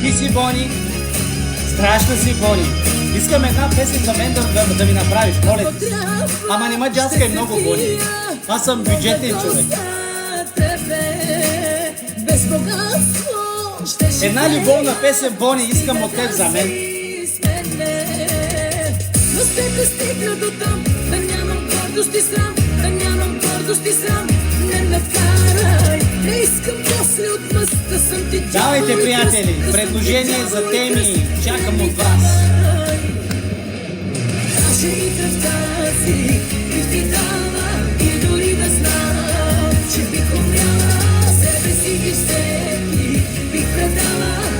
Ти си Бони, страшна си Бони. Искам една песен за мен да ми направиш, моля ти. Ама не ма джаскай много, Бони. Аз съм бюджетен човек. Една любовна песен, Бони, искам от теб за мен. Но с теб стигна до там, да нямам гордост и срам, да нямам гордост и срам. Не ме карай, не искам после от мъста съм ти. Давайте, приятели, предложение за теми, чакам от вас. Каже ми кръвта си, бих ти дала и дори да знам, че бих умряла, себе си и всеки бих предала.